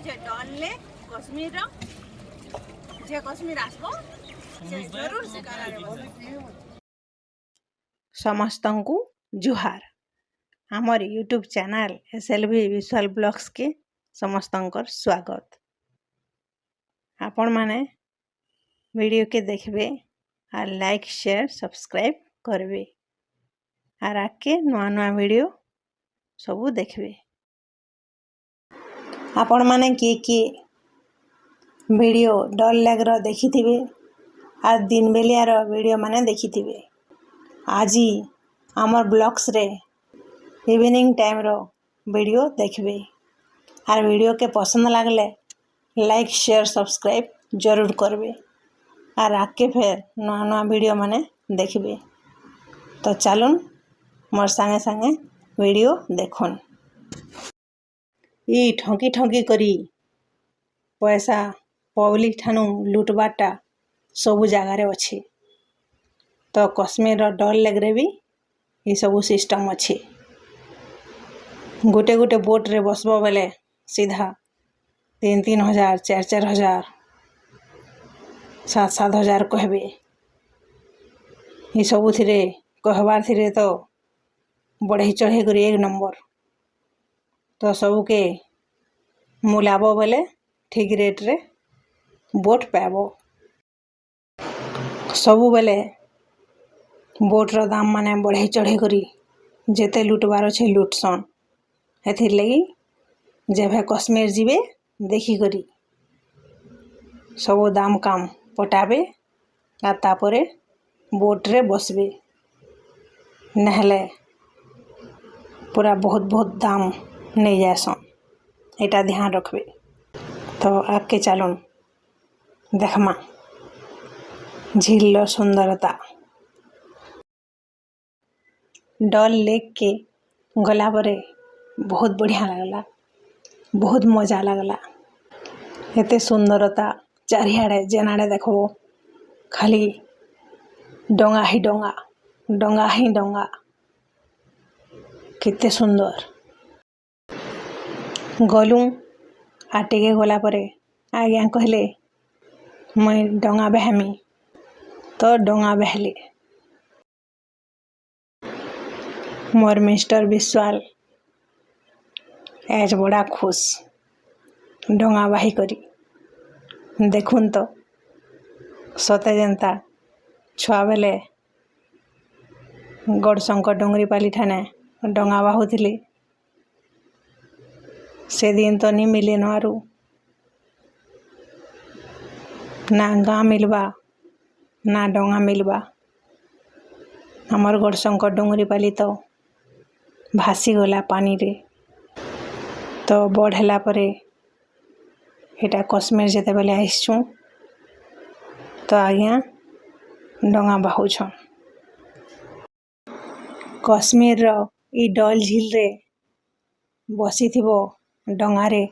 जे डॉले कश्मीर जे कश्मीर आसबो से जरूर से कानारे बसो। समस्तंकु जुहार। हमर YouTube channel SLV Vishwal blogs के समस्तंकर स्वागत। आपण माने वीडियो के देखबे और लाइक शेयर सब्सक्राइब करबे और आके नुआ नुआ वीडियो सबू देखबे। आपण माने किए वीडियो डल लैगर देखिथिबे और दिन बेलियार वीडियो माने देखिथिबे। आजी आमर ब्लॉग्स रे इवनिंग टाइम रो वीडियो देखबे और वीडियो के पसंद लागले लाइक शेयर सब्सक्राइब जरूर करबे और आके फिर नुआ नुआ वीडियो माने देखबे। तो चलुन मोर संगे संगे वीडियो देखुन। ई ठंकी ठंकी करी पैसा पब्लिक ठानु लुटबाटा सबु जगार अच्छे। तो कश्मीर डल लेग्रे भी ये सबू सिस्टम अच्छे। गोटे गोटे बोट रे बसबो बेले सीधा 3-3 हजार 4-4 हजार 7-7 हजार कहबे। ये सबू थिरे कहबार थिरे तो बढ़े चढ़े करी 1 नंबर। तो सबू के मुलाबो बेले ठीक रेट रे बोट पाबो। सबू बेले बोट रो दाम माने बढ़े चढ़े करी जेते लुटबार छे लुटसन। एथिर लगी जेभे कश्मीर जीवे देखी करी सबो दाम काम पटाबे आ तापरे बोट रे बसबे। नहले पूरा बहुत बहुत दाम नहीं जासन। एटा ध्यान रखबे। तो आके चलुन देखमा झील रो सुंदरता। डल लेक के गला परे बहुत बढ़िया लगला, बहुत मजा लगला। एते सुंदरता चारियाड़े जेनाड़े देखबो खाली डोंगा ही डोंगा डोंगा ही डोंगा। कितने सुंदर गलू आटिके गला परे आज्ञा कहले मैं डोंगा बहमी तो डोंगा बहले। मोर मिस्टर बिस्वाल एज बड़ा खुश डोंगा बाही करी। देखुन तो सते जनता छुआ बेले गड़शंकर डोंगरी पाली ठाने डोंगा बाहुथिली। से दिन तो नहीं मिले नारू ना गाँ मिलबा ना डोंगा मिलबा। हमर गड़शंकर डोंगरी पाली तो भासी गला पानी रे। तो बढ़ला परे एटा कश्मीर जेते बेले आइसछु तो आज्ञा डोंगा बाहुछन। कश्मीर रो ई डल झील रे बसीथिबो डोंगा रे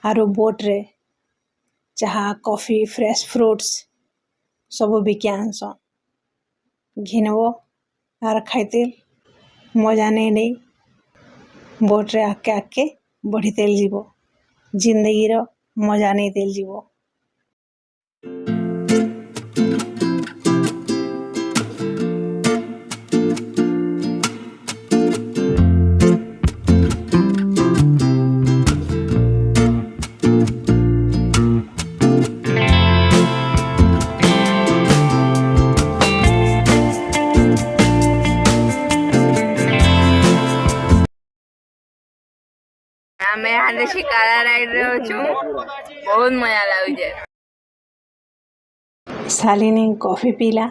आरो बोट रे चाहा कॉफी फ्रेश फ्रूट्स सबू बिक्यानसन। घिनबो आर खाइते मजा नहीं बोट रे आके आके बढ़ी तेल जीवो। जिंदगी रो मजा नहीं तेल जीवो। ଆମେ ହାଣ୍ଡେ ଶିକାରା ରାଇଡରେ ଅଛୁ। ବହୁତ ମଜା ଲାଗୁଛେ। शालिनी कॉफी पीला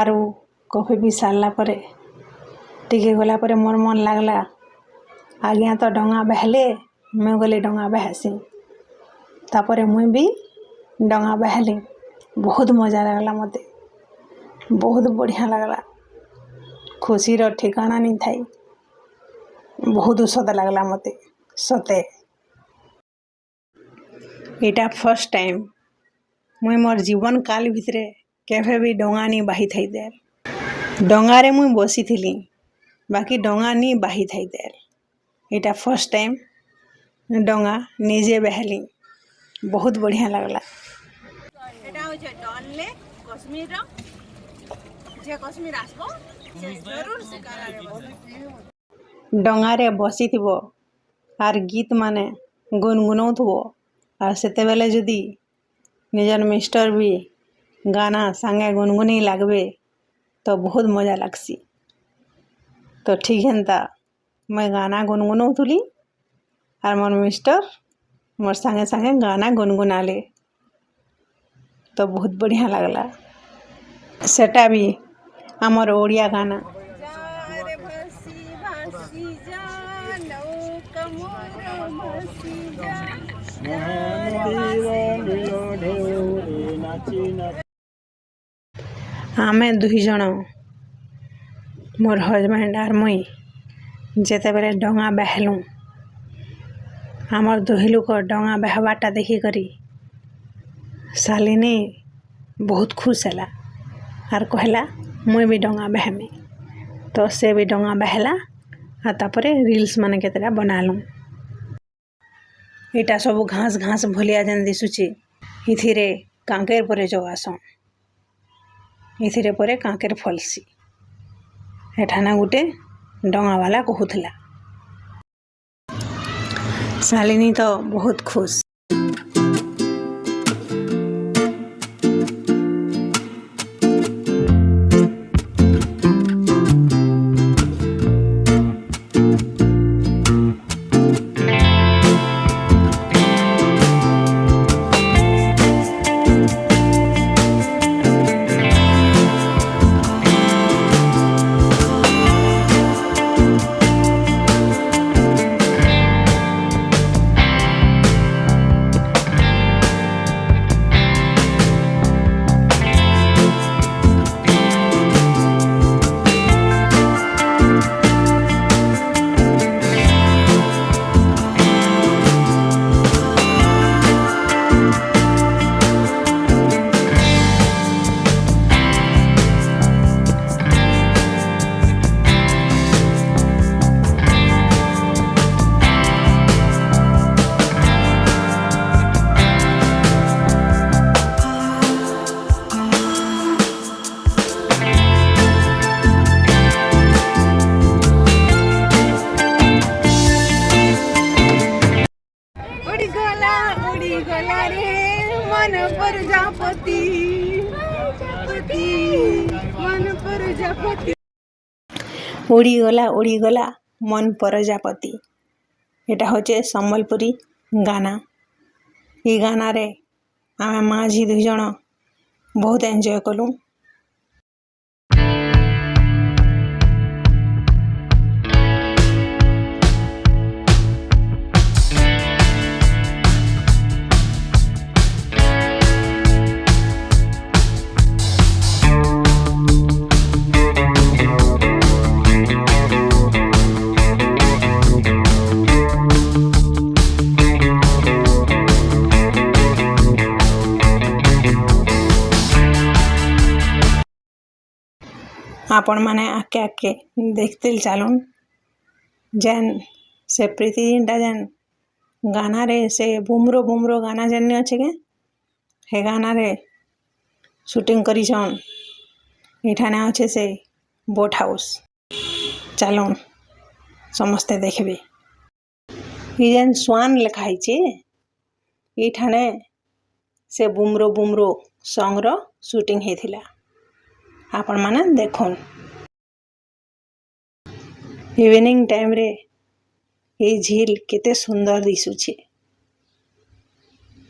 आरो कॉफी पी सारला परे टिके गला परे मोर मन लागला आज्ञा तो डोंगा बहले मैं गले डोंगा बहसी। तापरे मुई भी डोंगा बहली। बहुत मजा लागला मते। बहुत बढ़िया लागला। खुशी रो ठिकाना नहीं थाई। बहुत सत लागला मते सते। एटा फर्स्ट टाइम मुई मोर जीवन काल भितरे केभे भी डोंगा नहीं बाही थाई देल। डोंगा रे मुई बसी थिली बाकी डोंगा नहीं बाही थाई देल। एटा फर्स्ट टाइम डंगा निजे बहली बहुत बढ़िया लगला। এটা হচ্ছে ডল লেক কাশ্মীর যে কাশ্মীর আসবো জরুর শিকারারে ଡଙ୍ଗାରେ ବସିଥିବ ଆର୍ ଗୀତ ମାନେ ଗୁନଗୁନଉଥିବ ଆର୍ ସେତେବେଳେ ଯଦି ନିଜର ମିଷ୍ଟର ବି ଗାନା ସାଙ୍ଗେ ଗୁନଗୁନି ଲାଗବେ ତ ବହୁତ ମଜା ଲାଗ୍ସି। ତ ଠିକ୍ ହେନ୍ତା ମୁଇଁ ଗାନା ଗୁନଗୁନଉଥିଲି ଆର୍ ମୋର ମିଷ୍ଟର ମୋର୍ ସାଙ୍ଗେ ସାଙ୍ଗେ ଗାନା ଗୁନଗୁନାଲେ ତ ବହୁତ ବଢ଼ିଆ ଲାଗଲା। ସେଟା ବି ଆମର ଓଡ଼ିଆ ଗାନା। যারে ভাসি ভাসি যা নৌকা মোর ভাসি যা ଆମେ ଦୁଇ ଜଣ ମୋର ହଜବେଣ୍ଡ ଆର୍ ମୁଇଁ ଯେତେବେଳେ ଡଙ୍ଗା ବାହେଲୁଁ ଆମର ଦୁଇ ଲୋକ ଡଙ୍ଗା ବାହବାଟା ଦେଖିକରି ଶାଲିନୀ ବହୁତ ଖୁସ ହେଲା ଆର୍ କହିଲା ମୁଇଁ ବି ଡଙ୍ଗା ବାହେମି। ତ ସେ ବି ଡଙ୍ଗା ବାହେଲା ଆର୍ ତାପରେ ରିଲ୍ସ ମାନେ କେତେଟା ବନାଲୁଁ। ଏଇଟା ସବୁ ଘାସ ଘାସ ଭଲିଆ ଯେନ୍ ଦିଶୁଛି ଏଥିରେ କାଙ୍କେର ପରେ ଜଗାସନ୍। ଏଥିରେ ପରେ କାଙ୍କେର ଫଲ୍ସି। ଏଠାନେ ଗୋଟେ ଡଙ୍ଗାବାଲା କହୁଥିଲା। ଶାଲିନୀ ତ ବହୁତ ଖୁସ। উড়িগলা রে মন প্রজাপতি মন প্রজাপতি ଉଡ଼ିଗଲା ମନ ପ୍ରଜାପତି। ଏଟା ହଉଛି ସମ୍ବଲପୁରୀ ଗାନା। ଏ ଗାନାରେ ଆମେ ମାଆ ଝି ଦୁଇ ଜଣ ବହୁତ ଏନ୍ଜୟ କଲୁଁ। ଆପଣମାନେ ଆଗ୍କେ ଆଗ୍କେ ଦେଖିତିଲ୍ ଚାଲୁନ୍ ଯେନ୍ ସେ ପ୍ରୀତିଜିନ୍ଟା ଯେନ୍ ଗାନାରେ ସେ ବୁମ୍ରୋ ଗାନା ଯେନ୍ ଅଛି କେ ସେ ଗାନାରେ ସୁଟିଂ କରିଛନ୍। ଏଠାନେ ଅଛି ସେ ବୋଟ୍ ହାଉସ୍। ଚାଲୁନ୍ ସମସ୍ତେ ଦେଖିବେ। ଇ ଯେନ୍ ସ୍ୱାନ୍ ଲେଖା ହେଇଛି ଏଇଠାନେ ସେ ବୁମ୍ରୋ ସଙ୍ଗର ସୁଟିଂ ହେଇଥିଲା। ଆପଣମାନେ ଦେଖୁନ୍। ଇଭିନିଂ ଟାଇମ୍ରେ ଏଇ ଝିଲ୍ କେତେ ସୁନ୍ଦର ଦିଶୁଛି।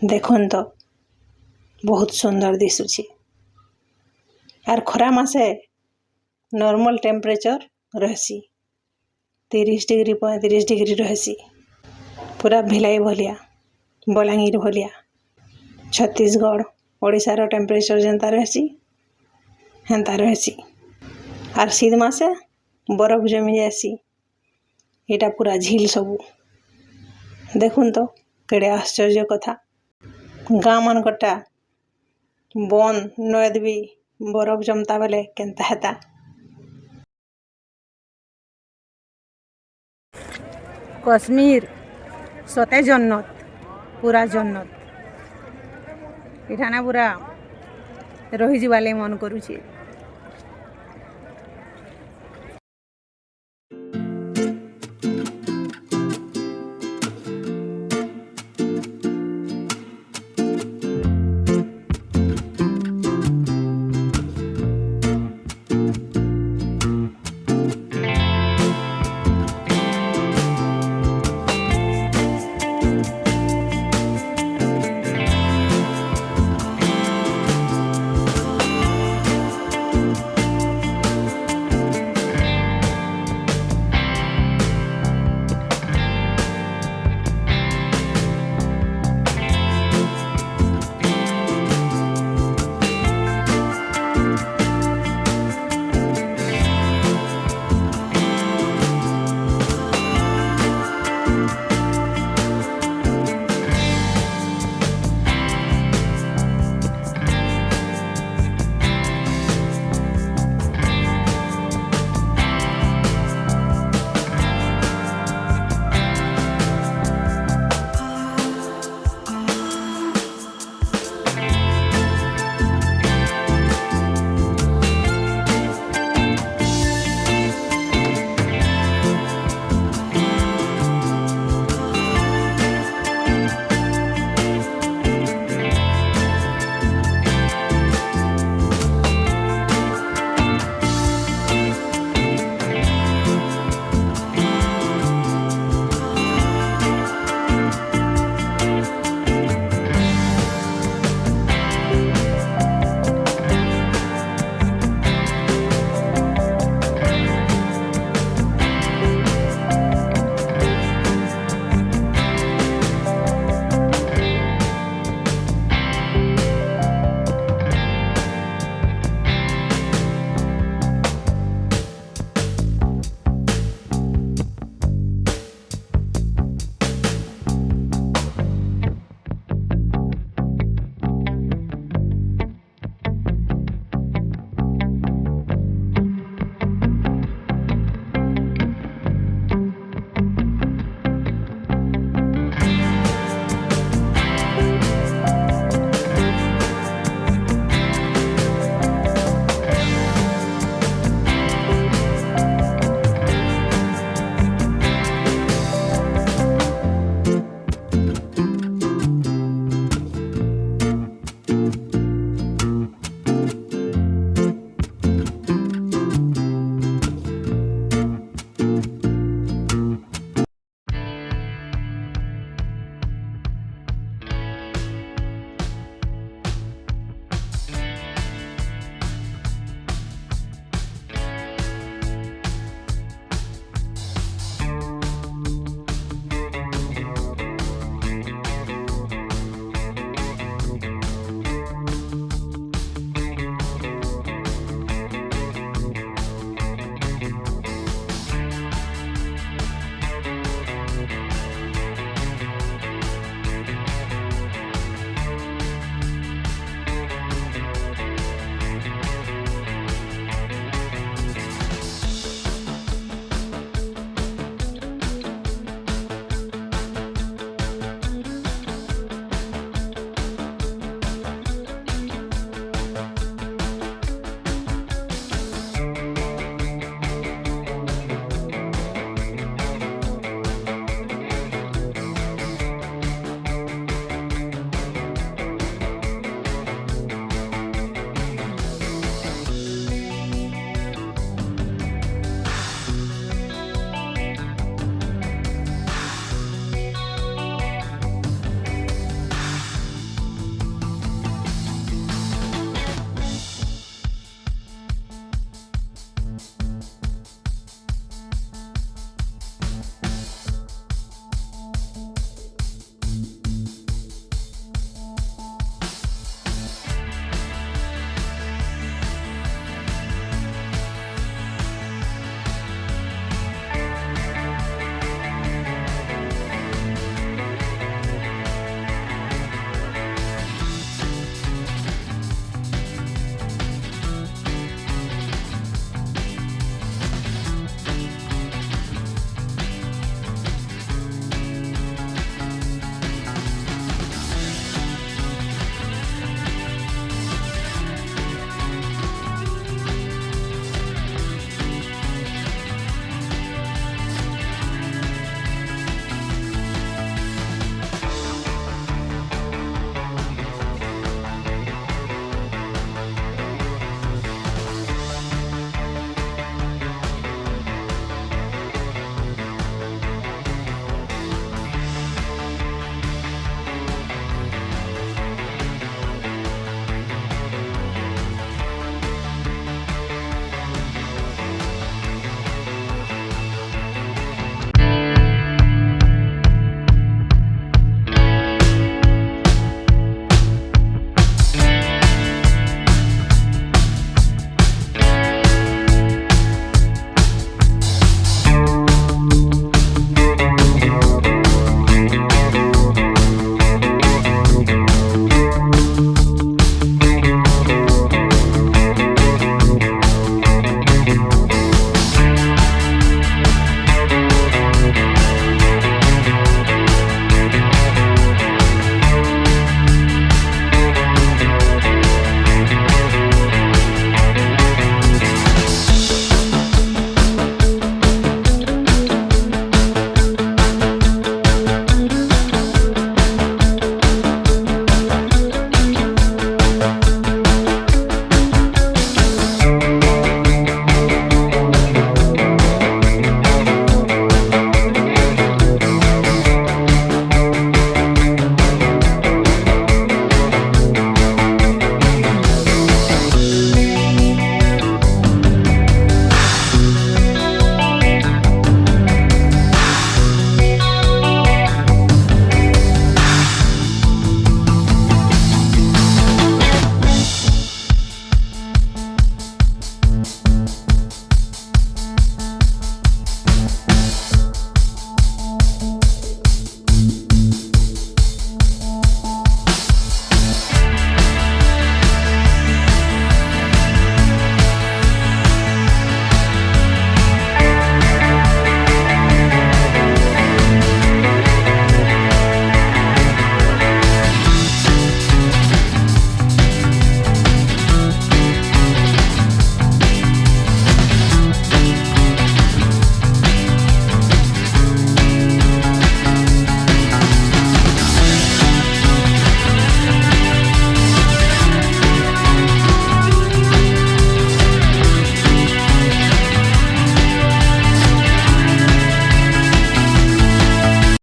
ଦେଖୁନ୍ ତ ବହୁତ ସୁନ୍ଦର ଦିଶୁଛି। ଆର୍ ଖରା ମାସେ ନର୍ମାଲ ଟେମ୍ପରେଚର ରହେସି 30 ଡିଗ୍ରୀ 35 ଡିଗ୍ରୀ ରହେସି। ପୁରା ଭିଲାଇ ଭଲିଆ ବଲାଙ୍ଗୀର ଭଲିଆ ଛତିଶଗଡ଼ ଓଡ଼ିଶାର ଟେମ୍ପରେଚର ଯେନ୍ତା ରହେସି ହେନ୍ତା ରହେସି। ଆର୍ ଶୀତ ମାସେ ବରଫ ଜମି ଯାଏସି। ଏଇଟା ପୁରା ଝିଲ୍ ସବୁ। ଦେଖୁନ୍ ତ କେଡ଼େ ଆଶ୍ଚର୍ଯ୍ୟ କଥା। ଗାଁ ମାନଙ୍କଟା ବନ୍ଦ ନଏଦ୍ ବି ବରଫ ଜମତା ବେଲେ କେନ୍ତା ହେତା। কাশ্মীর सते जन्नत पूरा जन्नत एठाने पूरा रही जीवाले मन करुचे।